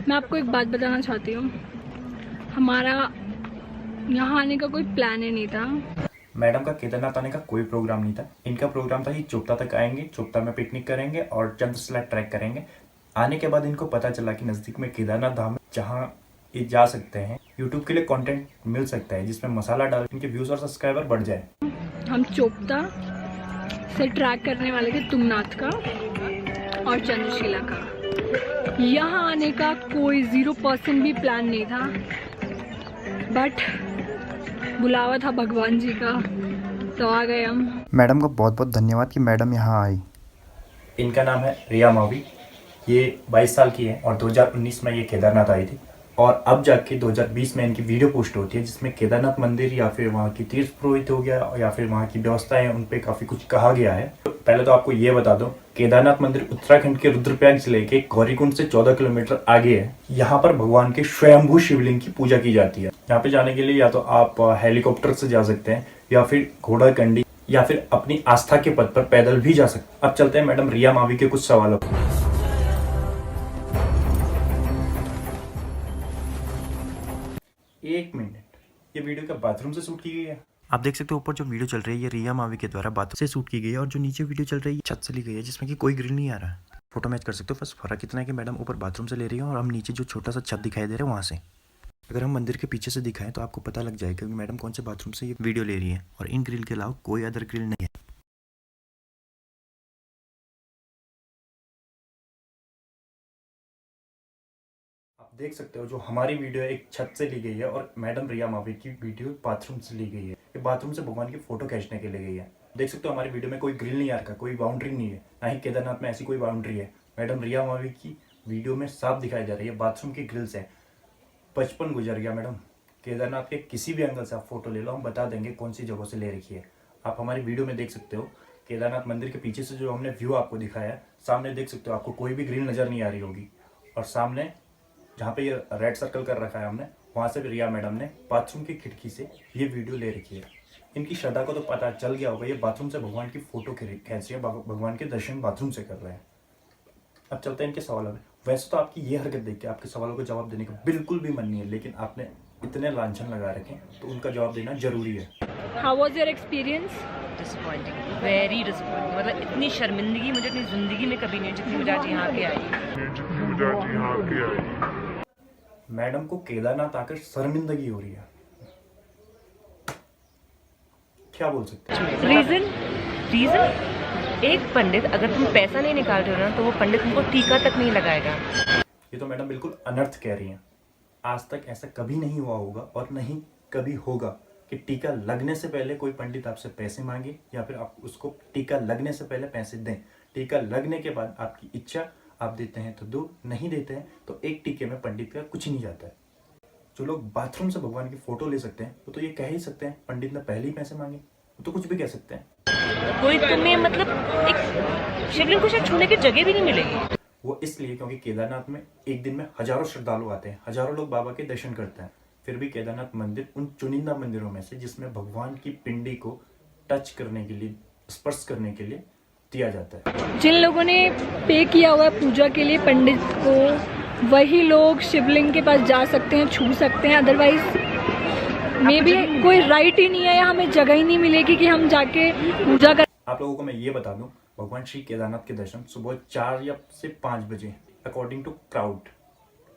मैं आपको एक बात बताना चाहती हूँ, हमारा यहाँ आने का कोई प्लान ही नहीं था। मैडम का केदारनाथ आने का कोई प्रोग्राम नहीं था। इनका प्रोग्राम था कि चोपता तक आएंगे, चोपता में पिकनिक करेंगे और चंद्रशिला ट्रैक करेंगे। आने के बाद इनको पता चला कि नज़दीक में केदारनाथ धाम है जहाँ ये जा सकते हैं, यूट्यूब के लिए कंटेंट मिल सकता है जिसमें मसाला डाल इनके व्यूज़ और सब्सक्राइबर बढ़ जाए। हम चोपता से ट्रैक करने वाले थे तुंगनाथ का और चंद्रशिला का। यहाँ आने का कोई 0% भी प्लान नहीं था, बट बुलावा था भगवान जी का, तो आ गए हम। मैडम का बहुत बहुत धन्यवाद कि मैडम यहाँ आई। इनका नाम है रिया मावी। ये 22 साल की है और 2019 में ये केदारनाथ आई थी और अब जाके 2020 में इनकी वीडियो पोस्ट होती है जिसमें केदारनाथ मंदिर या फिर वहाँ की तीर्थ पुरोहित हो गया या फिर वहाँ की व्यवस्थाएं उन पे काफ़ी कुछ कहा गया है। पहले तो आपको ये बता दूं, केदारनाथ मंदिर उत्तराखंड के रुद्रप्रयाग जिले के गौरीकुंड से 14 किलोमीटर आगे है। यहाँ पर भगवान के स्वयंभू शिवलिंग की पूजा की जाती है। यहाँ पे जाने के लिए या तो आप हेलीकॉप्टर से जा सकते हैं या फिर घोड़ा कंडी या फिर अपनी आस्था के पथ पर पैदल भी जा सकते हैं। अब चलते हैं मैडम रिया मावी के कुछ सवालों पर। एक मिनट, ये वीडियो क्या बाथरूम से शूट की गई है? आप देख सकते हो ऊपर जो वीडियो चल रही है ये रिया मावी के द्वारा बाथरूम से शूट की गई है और जो नीचे वीडियो चल रही है छत से ली गई है जिसमें कि कोई ग्रिल नहीं आ रहा है। फोटो मैच कर सकते हो, बस फर्क इतना है कि मैडम ऊपर बाथरूम से ले रही है और हम नीचे जो छोटा सा छत दिखाई दे रहा है वहाँ से। अगर हम मंदिर के पीछे से दिखाएं तो आपको पता लग जाएगा कि मैडम कौन से बाथरूम से ये वीडियो ले रही है और इन ग्रिल के अलावा कोई अदर ग्रिल नहीं है। आप देख सकते हो जो हमारी वीडियो एक छत से ली गई है और मैडम रिया मावी की वीडियो बाथरूम से ली गई है। ये बाथरूम से भगवान की फोटो खींचने के लिए गई है। देख सकते हो हमारी वीडियो में कोई ग्रिल नहीं आ रखा, कोई बाउंड्री नहीं है, ना ही केदारनाथ में ऐसी कोई बाउंड्री है। मैडम रिया मावी की वीडियो में साफ दिखाई जा रही है बाथरूम की ग्रिल से। 55 गुजर गया मैडम। केदारनाथ के किसी भी एंगल से आप फोटो ले लो, हम बता देंगे कौन सी जगह से ले रखी है। आप हमारी वीडियो में देख सकते हो केदारनाथ मंदिर के पीछे से जो हमने व्यू आपको दिखाया है, सामने देख सकते हो आपको कोई भी ग्रिल नजर नहीं आ रही होगी। और सामने जहाँ पे ये रेड सर्कल कर रखा है हमने, वहाँ से भी रिया मैडम ने बाथरूम की खिड़की से ये वीडियो ले रखी है। इनकी श्रद्धा को तो पता चल गया होगा, ये बाथरूम से भगवान की फोटो खींच रही है, भगवान के दर्शन बाथरूम से कर रहे हैं। अब चलते हैं इनके सवालों में। वैसे तो आपकी ये हरकत देख के आपके सवालों को जवाब देने का बिल्कुल भी मन नहीं है, लेकिन आपने इतने लांछन लगा रखे तो उनका जवाब देना जरूरी है। How was your experience? Disappointing, very disappointing. मतलब इतनी शर्मिंदगी मुझे अपनी ज़िंदगी में कभी नहीं हुई जितनी मुझे आज यहाँ पे आई। मैडम को केदारनाथ आकर शर्मिंदगी हो रही है, क्या बोल सकते हैं? रीज़न एक पंडित, अगर तुम पैसा नहीं निकाल रहे हो ना तो वो पंडित तुमको टीका तक नहीं लगाएगा। ये तो मैडम बिल्कुल अनर्थ कह रही हैं। आज तक ऐसा कभी नहीं हुआ होगा और नहीं कभी होगा कि टीका लगने से पहले कोई पंडित आपसे पैसे मांगे या फिर आप उसको टीका लगने से पहले पैसे दें। टीका लगने के बाद आपकी इच्छा, आप देते हैं तो दो, नहीं देते हैं तो एक टीके में पंडित का कुछ नहीं जाता है। जो लोग बाथरूम से भगवान की फोटो ले सकते हैं वो तो ये कह ही सकते हैं पंडित ने पहले ही पैसे मांगे, वो तो कुछ भी कह सकते हैं। कोई तुम्हें मतलब एक शिवलिंग को शायद छूने की जगह भी नहीं मिलेगी। वो इसलिए क्योंकि केदारनाथ में एक दिन में हजारों श्रद्धालु आते हैं, हजारों लोग बाबा के दर्शन करते हैं। फिर भी केदारनाथ मंदिर उन चुनिंदा मंदिरों में से जिसमें भगवान की पिंडी को टच करने के लिए, स्पर्श करने के लिए दिया जाता है। जिन लोगों ने पे किया हुआ है पूजा के लिए पंडित को, वही लोग शिवलिंग के पास जा सकते हैं, छू सकते हैं। अदरवाइज मे बी कोई राइट ही नहीं है या हमें जगह ही नहीं मिलेगी कि हम जाके पूजा कर। आप लोगों को मैं ये बता दूं, भगवान श्री केदारनाथ के दर्शन सुबह 4 या से 5 बजे अकॉर्डिंग टू क्राउड,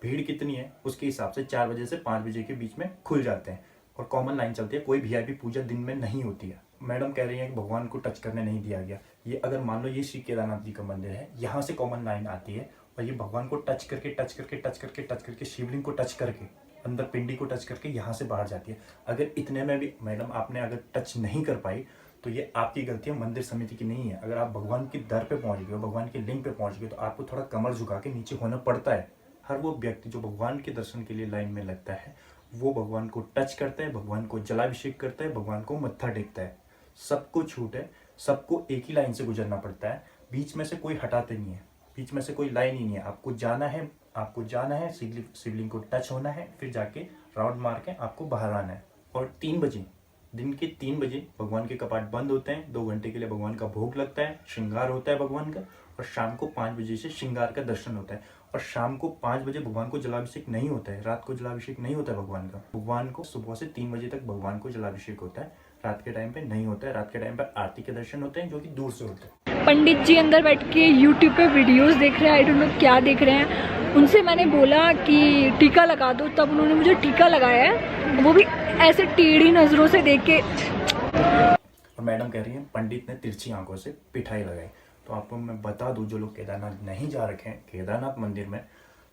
भीड़ कितनी है उसके हिसाब से 4 बजे से 5 बजे के बीच में खुल जाते हैं और कॉमन लाइन चलती है। कोई वीआईपी पूजा दिन में नहीं होती है। मैडम कह रही हैं कि भगवान को टच करने नहीं दिया गया। ये अगर मान लो ये श्री केदारनाथ जी का मंदिर है, यहाँ से कॉमन लाइन आती है और ये भगवान को टच करके शिवलिंग को टच करके अंदर पिंडी को टच करके यहाँ से बाहर जाती है। अगर इतने में भी मैडम आपने अगर टच नहीं कर पाई तो ये आपकी गलती है, मंदिर समिति की नहीं है। अगर आप भगवान के दर पे पहुंच गए हो, भगवान के लिंग पे पहुंच गए तो आपको थोड़ा कमर झुका के नीचे होना पड़ता है। हर वो व्यक्ति जो भगवान के दर्शन के लिए लाइन में लगता है वो भगवान को टच करता है, भगवान को जलाभिषेक करता है, भगवान को मत्था टेकता है। सबको छूट है, सबको एक ही लाइन से गुजरना पड़ता है। बीच में से कोई हटाते नहीं है, बीच में से कोई लाइन ही नहीं है। आपको जाना है शिवलिंग को टच होना है, फिर जाके राउंड मार के आपको बाहर आना है। और 3 बजे, दिन के 3 बजे भगवान के कपाट बंद होते हैं। 2 घंटे के लिए भगवान का भोग लगता है, श्रृंगार होता है भगवान का, और शाम को 5 बजे से श्रृंगार का दर्शन होता है। और शाम को 5 बजे भगवान को जलाभिषेक नहीं होता है, रात को जलाभिषेक नहीं होता है भगवान का। भगवान को सुबह से 3 बजे तक भगवान को जलाभिषेक होता है, रात के टाइम पे नहीं होता है। रात के टाइम पे आरती के दर्शन होते हैं जो कि दूर से होते हैं। पंडित जी अंदर बैठ के यूट्यूब पे वीडियोस देख रहे हैं, आई डोंट नो क्या देख रहे हैं। उनसे मैंने बोला कि टीका लगा दो, तब उन्होंने मुझे टीका लगाया है, वो भी ऐसे टेढ़ी नज़रों से देख के। और मैडम कह रही हैं पंडित ने तिरछी आंखों से पिठाई लगाई। तो आपको मैं बता दूं, जो लोग केदारनाथ नहीं जा रखे हैं, केदारनाथ मंदिर में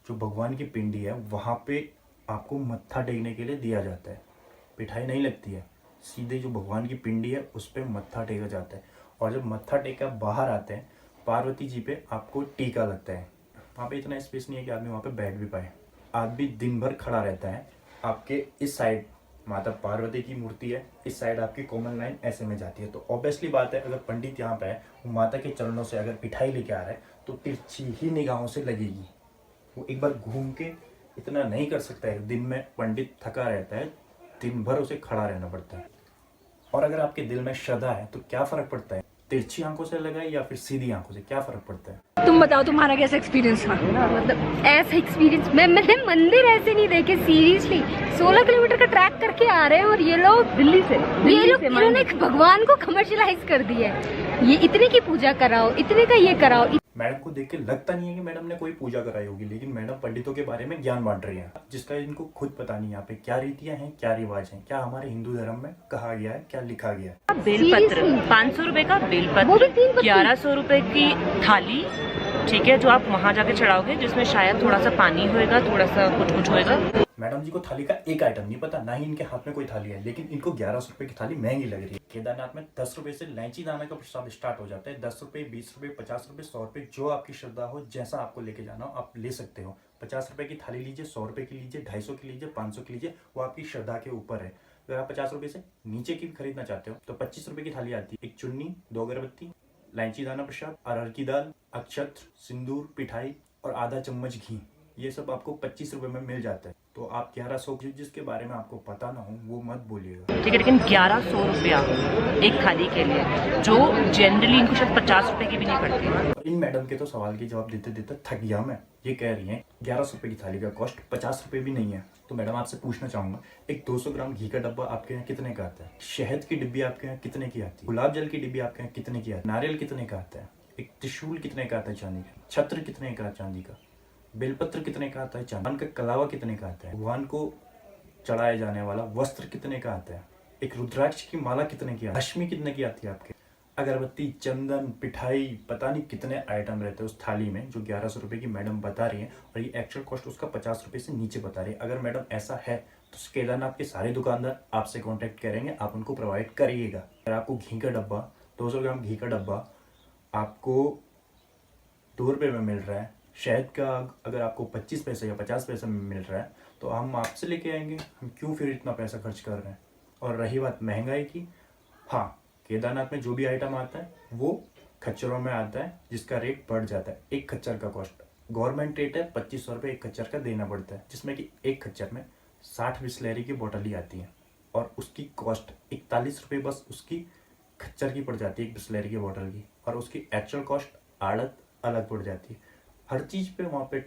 जो भगवान की पिंडी है वहाँ पे आपको मत्था टेकने के लिए दिया जाता है, पिठाई नहीं लगती है। सीधे जो भगवान की पिंडी है उस पर मत्था टेका जाता है। और जब मत्था टेका बाहर आते हैं, पार्वती जी पे आपको टीका लगता है। वहाँ पे इतना स्पेस नहीं है कि आदमी वहाँ पे बैठ भी पाए। आदमी दिन भर खड़ा रहता है। आपके इस साइड माता पार्वती की मूर्ति है, इस साइड आपकी कॉमन लाइन ऐसे में जाती है। तो ऑब्वियसली बात है, अगर पंडित यहाँ पे है, वो माता के चरणों से अगर पिठाई लेके आ रहा है तो तिरछी ही निगाहों से लगेगी। वो एक बार घूम के इतना नहीं कर सकता है। दिन में पंडित थका रहता है, दिन भर उसे खड़ा रहना पड़ता है। और अगर आपके दिल में श्रद्धा है तो क्या फर्क पड़ता है, तिरछी आंखों से लगाए या फिर सीधी आंखों से, क्या फर्क पड़ता है? तुम बताओ तुम्हारा कैसा एक्सपीरियंस था? मतलब ऐसा एक्सपीरियंस मैंने मंदिर ऐसे नहीं देखे सीरियसली। 16 किलोमीटर का ट्रैक करके आ रहे हैं और ये लोग दिल्ली से इन्होंने भगवान को कमर्शियलाइज कर दिया है। ये इतने की पूजा कराओ, इतने का ये कराओ। मैडम को देख के लगता नहीं है कि मैडम ने कोई पूजा कराई होगी, लेकिन मैडम पंडितों के बारे में ज्ञान बांट रही है, जिसका इनको खुद पता नहीं यहाँ पे क्या रीतियां हैं, क्या रिवाज हैं, क्या हमारे हिंदू धर्म में कहा गया है, क्या लिखा गया है। बेलपत्र 500 रुपए का वो भी बेलपत्र, 3 पत्ती। 1100 रुपए की थाली, ठीक है, जो आप वहाँ जाके चढ़ाओगे, जिसमें शायद थोड़ा सा पानी होएगा, थोड़ा सा कुछ होएगा। मैडम जी को थाली का एक आइटम नहीं पता, ना ही इनके हाथ में कोई थाली है, लेकिन इनको 1100 रुपए की थाली महंगी लग रही है। केदारनाथ में 10 रुपए से इलायची दाना का प्रसाद स्टार्ट हो जाता है। 10 रुपए, 20 रुपए, 50 रुपए, 100 रुपए, जो आपकी श्रद्धा हो, जैसा आपको लेके जाना हो आप ले सकते हो। 50 रुपए की थाली लीजिए, 100 रुपए की लीजिए, 250 की लीजिए, 500 की लीजिए, वो आपकी श्रद्धा के ऊपर है। अगर आप 50 रुपए से नीचे की खरीदना चाहते हो तो 25 रुपए की थाली आती है। एक चुन्नी, 2 अगरबत्ती, इलायची दाना प्रसाद, अरहर की दाल, अक्षत्र, सिंदूर, पिठाई और आधा चम्मच घी, ये सब आपको 25 रुपए में मिल जाता है। तो आप 1100, जिसके बारे में आपको पता ना हो वो मत बोलिएगा, ठीक है। लेकिन 1100 रुपया एक थाली के लिए, जो जनरली इनको शायद 50 रुपए की भी नहीं पड़ती। और इन मैडम के तो सवाल के जवाब देते देते थक गया मैं। ये कह रही हैं 1100 रुपए की थाली का कॉस्ट 50 रुपए भी नहीं है। तो मैडम आपसे पूछना चाहूंगा, एक 200 ग्राम घी का डब्बा आपके यहाँ कितने का आता है? शहद की डिब्बी आपके यहाँ कितने की आती है? गुलाब जल की डिब्बी आपके यहाँ कितने की आती है? नारियल कितने का आता है? एक त्रिशूल कितने का आता है चांदी का? छत्र कितने का चांदी का? बेलपत्र कितने का आता है चांदी? भगवान का कलावा कितने का आता है? भगवान को चढ़ाए जाने वाला वस्त्र कितने का आता है? एक रुद्राक्ष की माला कितने की आती है? रश्मि कितने की आती है आपके? अगरबत्ती, चंदन, पिठाई, पता नहीं कितने आइटम रहते हैं उस थाली में, जो 1100 रुपए की मैडम बता रही है। और ये एक्चुअल कॉस्ट उसका 50 रुपए से नीचे बता रही है। अगर मैडम ऐसा है तो केदारनाथ के सारे दुकानदार आपसे कांटेक्ट करेंगे, आप उनको प्रोवाइड करिएगा। अगर आपको घी का डब्बा, 200 ग्राम घी का डब्बा आपको 2 रुपये में मिल रहा है, शहद का अगर आपको 25 पैसे या 50 पैसे में मिल रहा है, तो हम आपसे लेके आएंगे। हम क्यों फिर इतना पैसा खर्च कर रहे हैं? और रही बात महंगाई की, हाँ, केदारनाथ में जो भी आइटम आता है वो खच्चरों में आता है, जिसका रेट बढ़ जाता है। एक खच्चर का कॉस्ट गवर्नमेंट रेट है 2500 रुपये एक खच्चर का देना पड़ता है, जिसमें कि एक खच्चर में 60 बिस्लेरी की बोतल ही आती है और उसकी कॉस्ट 41 रुपये बस उसकी खच्चर की पड़ जाती है, एक बिस्लेरी की बोतल की। और उसकी एक्चुअल कॉस्ट आड़त अलग पड़ जाती है। हर चीज़ पे वहाँ पे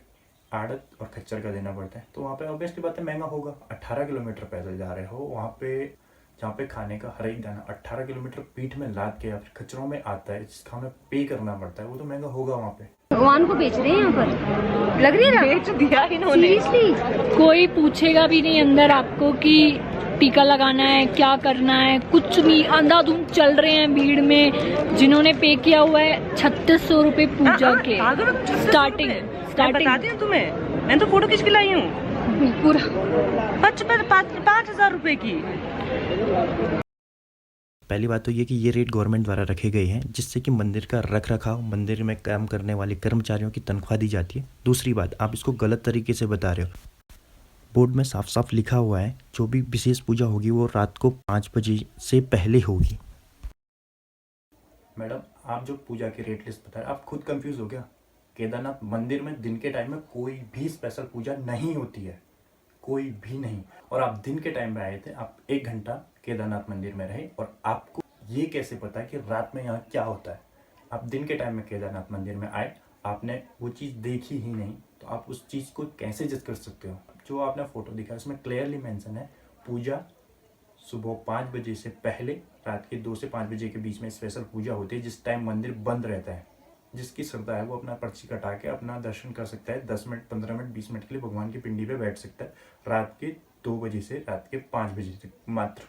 आड़त और खच्चर का देना पड़ता है। तो वहाँ पे ऑब्वियसली बात है महंगा होगा। 18 किलोमीटर पैदल जा रहे हो, वहाँ पे जहाँ पे खाने का हर एक दाना 18 किलोमीटर पीठ में लाद के या फिर खच्चरों में आता है, जिसका हमें पे करना पड़ता है, वो तो महंगा होगा वहाँ पे। भगवान को बेच रहे हैं यहाँ पर, लग रही है ना? बेच दिया इन्होंने। सीरियसली कोई पूछेगा भी नहीं अंदर आपको कि टीका लगाना है, क्या करना है, कुछ नहीं। अंधाधुंध चल रहे हैं भीड़ में। जिन्होंने पे किया हुआ है 3600 रुपये पूजा के, स्टार्टिंग बता दिया तुम्हें, मैं तो फोटो खींच के लाई हूँ पूरा 5,000 रुपए की। पहली बात तो ये कि ये रेट गवर्नमेंट द्वारा रखे गए हैं, जिससे कि मंदिर का रख रखाव, मंदिर में काम करने वाले कर्मचारियों की तनख्वाह दी जाती है। दूसरी बात, आप इसको गलत तरीके से बता रहे हो। बोर्ड में साफ साफ लिखा हुआ है जो भी विशेष पूजा होगी वो रात को 5 बजे से पहले होगी। मैडम आप जो पूजा की रेट लिस्ट बताए, आप खुद कंफ्यूज हो गया। केदारनाथ मंदिर में दिन के टाइम में कोई भी स्पेशल पूजा नहीं होती है, कोई भी नहीं। और आप दिन के टाइम में आए थे, आप 1 घंटा केदारनाथ मंदिर में रहे और आपको ये कैसे पता कि रात में यहाँ क्या होता है? आप दिन के टाइम में केदारनाथ मंदिर में आए, आपने वो चीज़ देखी ही नहीं, तो आप उस चीज़ को कैसे जज कर सकते हो? जो आपने फोटो दिखा उसमें क्लियरली मेंशन है पूजा सुबह 5 बजे से पहले रात के 2 से 5 बजे के बीच में स्पेशल पूजा होती है, जिस टाइम मंदिर बंद रहता है। जिसकी श्रद्धा है वो अपना पर्ची कटा के अपना दर्शन कर सकता है। 10 मिनट, 15 मिनट, 20 मिनट के लिए भगवान की पिंडी पे बैठ सकता है रात के 2 बजे से रात के 5 बजे तक मात्र।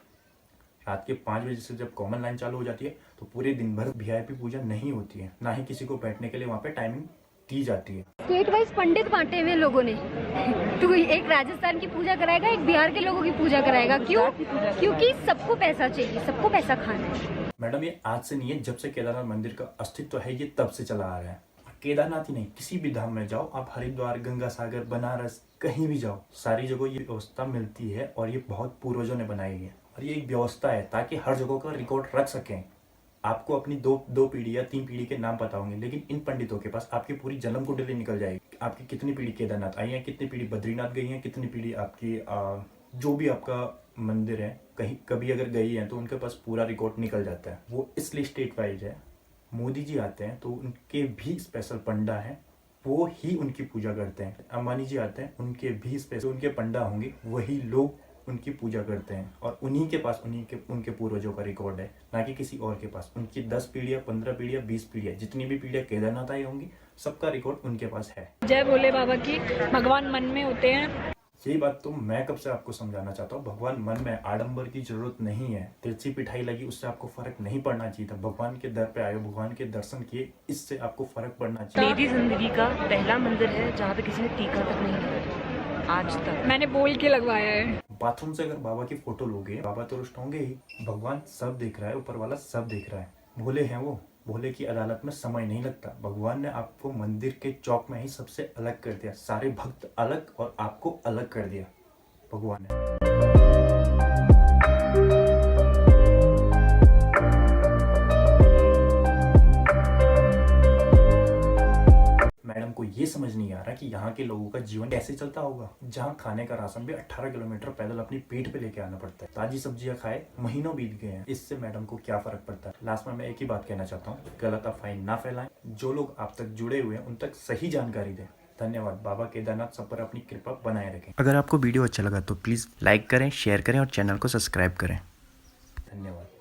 रात के 5 बजे से जब कॉमन लाइन चालू हो जाती है तो पूरे दिन भर वीआईपी पूजा नहीं होती है, ना ही किसी को बैठने के लिए वहाँ पे टाइमिंग दी जाती है। स्टेट वाइज पंडित बांटे हुए लोगों ने। तो एक राजस्थान की पूजा कराएगा, एक बिहार के लोगों की पूजा कराएगा। क्यों? क्योंकि सबको पैसा चाहिए, सबको पैसा खाना है। मैडम ये आज से नहीं है, जब से केदारनाथ मंदिर का अस्तित्व है ये तब से चला आ रहा है। केदारनाथ ही नहीं, किसी भी धाम में जाओ आप, हरिद्वार, गंगा सागर, बनारस, कहीं भी जाओ, सारी जगह ये व्यवस्था मिलती है और ये बहुत पूर्वजों ने बनाई है। और ये एक व्यवस्था है ताकि हर जगह का रिकॉर्ड रख सकें। आपको अपनी दो पीढ़ी या 3 पीढ़ी के नाम पता होंगे, लेकिन इन पंडितों के पास आपकी पूरी जन्म कुंडली निकल जाएगी। आपकी कितनी पीढ़ी केदारनाथ आई है, कितनी पीढ़ी बद्रीनाथ गई है, कितनी पीढ़ी आपकी जो भी आपका मंदिर है कहीं कभी अगर गई है तो उनके पास पूरा रिकॉर्ड निकल जाता है। वो इसलिए स्टेट वाइज है। मोदी जी आते हैं तो उनके भी स्पेशल पंडा हैं, वो ही उनकी पूजा करते हैं। अंबानी जी आते हैं, उनके भी स्पेशल उनके पंडा होंगे, वही लोग उनकी पूजा करते हैं। और उन्हीं के पास उनके पूर्वजों का रिकॉर्ड है, ना कि किसी और के पास। उनकी 10 पीढ़ियाँ, 15 पीढ़ियाँ, 20 पीढ़ियाँ, जितनी भी पीढ़ियाँ केदारनाथ आई होंगी सबका रिकॉर्ड उनके पास है। जय भोले बाबा की। भगवान मन में होते हैं। यही बात तो मैं कब से आपको समझाना चाहता हूँ। भगवान मन में, आडंबर की जरूरत नहीं है। तिरछी पिठाई लगी उससे आपको फर्क नहीं पड़ना चाहिए था। भगवान के दर पे आए, भगवान के दर्शन किए, इससे आपको फर्क पड़ना चाहिए। मेरी जिंदगी का पहला मंदिर है जहाँ पे किसी ने टीका तक नहीं लगाया आज तक। मैंने बोल के लगवाया है। बाथरूम से अगर बाबा की फोटो लोगे, बाबा तो रुष्ट होंगे ही। भगवान सब देख रहा है, ऊपर वाला सब देख रहा है। भोले हैं वो, भोले की अदालत में समय नहीं लगता। भगवान ने आपको मंदिर के चौक में ही सबसे अलग कर दिया। सारे भक्त अलग और आपको अलग कर दिया भगवान ने। मैडम को ये समझ नहीं आ रहा कि यहाँ के लोगों का जीवन कैसे चलता होगा, जहाँ खाने का राशन भी 18 किलोमीटर पैदल अपनी पेट पे लेके आना पड़ता है। ताजी सब्जियां खाए महीनों बीत गए हैं, इससे मैडम को क्या फर्क पड़ता है। लास्ट में मैं एक ही बात कहना चाहता हूँ, गलत अफवाहें ना फैलाएं। जो लोग आप तक जुड़े हुए हैं उन तक सही जानकारी दें। धन्यवाद। बाबा केदारनाथ सब पर अपनी कृपा बनाए रखें। अगर आपको वीडियो अच्छा लगा तो प्लीज़ लाइक करें, शेयर करें और चैनल को सब्सक्राइब करें। धन्यवाद।